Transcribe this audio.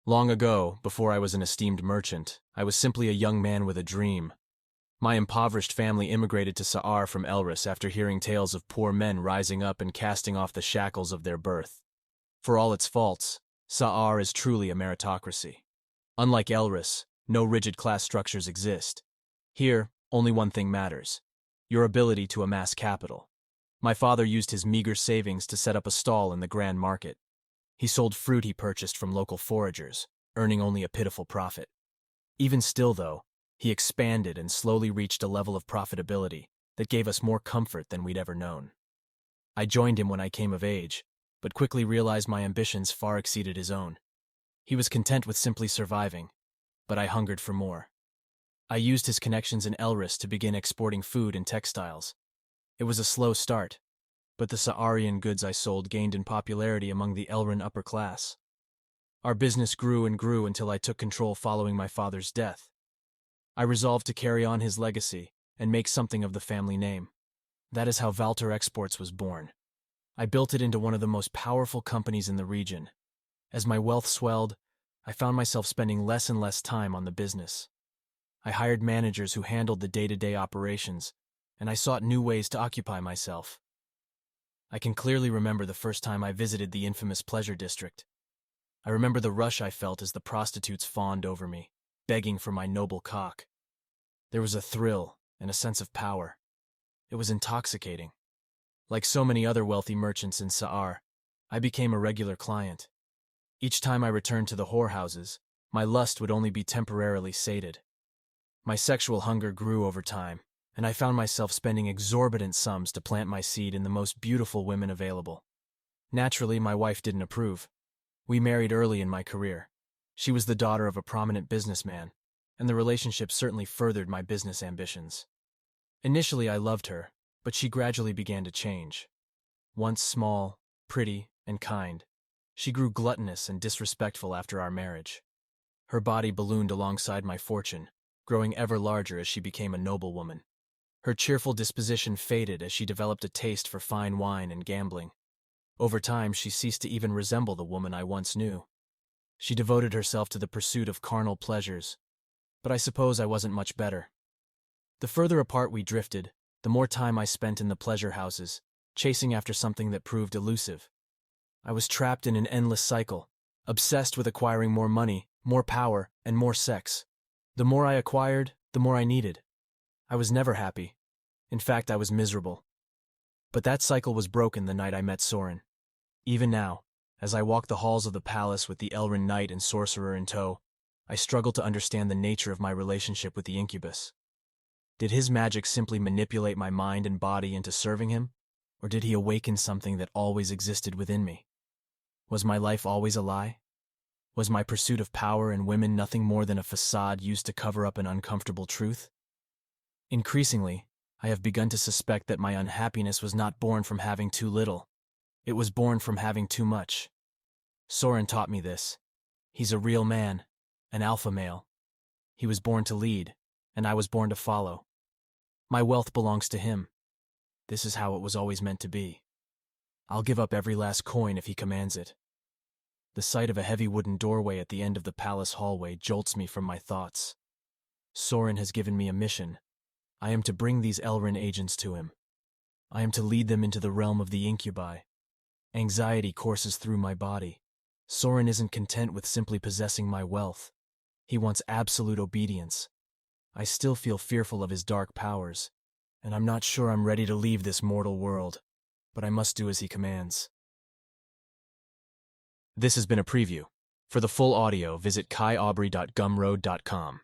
Long ago, before I was an esteemed merchant, I was simply a young man with a dream. My impoverished family immigrated to Sa'ar from Elris after hearing tales of poor men rising up and casting off the shackles of their birth. For all its faults, Sa'ar is truly a meritocracy. Unlike Elris, no rigid class structures exist. Here, only one thing matters: your ability to amass capital. My father used his meager savings to set up a stall in the Grand Market. He sold fruit he purchased from local foragers, earning only a pitiful profit. Even still, though, he expanded and slowly reached a level of profitability that gave us more comfort than we'd ever known. I joined him when I came of age, but quickly realized my ambitions far exceeded his own. He was content with simply surviving, but I hungered for more. I used his connections in Elris to begin exporting food and textiles. It was a slow start, but the Sa'arian goods I sold gained in popularity among the Elrin upper class. Our business grew and grew until I took control following my father's death. I resolved to carry on his legacy and make something of the family name. That is how Valter Exports was born. I built it into one of the most powerful companies in the region. As my wealth swelled, I found myself spending less and less time on the business. I hired managers who handled the day-to-day operations, and I sought new ways to occupy myself. I can clearly remember the first time I visited the infamous Pleasure District. I remember the rush I felt as the prostitutes fawned over me, begging for my noble cock. There was a thrill and a sense of power. It was intoxicating. Like so many other wealthy merchants in Sa'ar, I became a regular client. Each time I returned to the whorehouses, my lust would only be temporarily sated. My sexual hunger grew over time, and I found myself spending exorbitant sums to plant my seed in the most beautiful women available. Naturally, my wife didn't approve. We married early in my career. She was the daughter of a prominent businessman, and the relationship certainly furthered my business ambitions. Initially, I loved her, but she gradually began to change. Once small, pretty, and kind, she grew gluttonous and disrespectful after our marriage. Her body ballooned alongside my fortune, growing ever larger as she became a noblewoman. Her cheerful disposition faded as she developed a taste for fine wine and gambling. Over time, she ceased to even resemble the woman I once knew. She devoted herself to the pursuit of carnal pleasures, but I suppose I wasn't much better. The further apart we drifted, the more time I spent in the pleasure houses, chasing after something that proved elusive. I was trapped in an endless cycle, obsessed with acquiring more money, more power, and more sex. The more I acquired, the more I needed. I was never happy. In fact, I was miserable. But that cycle was broken the night I met Soren. Even now, as I walk the halls of the palace with the Elrin knight and sorcerer in tow, I struggle to understand the nature of my relationship with the incubus. Did his magic simply manipulate my mind and body into serving him, or did he awaken something that always existed within me? Was my life always a lie? Was my pursuit of power and women nothing more than a facade used to cover up an uncomfortable truth? Increasingly, I have begun to suspect that my unhappiness was not born from having too little. It was born from having too much. Soren taught me this. He's a real man, an alpha male. He was born to lead, and I was born to follow. My wealth belongs to him. This is how it was always meant to be. I'll give up every last coin if he commands it. The sight of a heavy wooden doorway at the end of the palace hallway jolts me from my thoughts. Soren has given me a mission. I am to bring these Elrin agents to him. I am to lead them into the realm of the incubi. Anxiety courses through my body. Soren isn't content with simply possessing my wealth. He wants absolute obedience. I still feel fearful of his dark powers, and I'm not sure I'm ready to leave this mortal world, but I must do as he commands. This has been a preview. For the full audio, visit kaiaubrey.gumroad.com.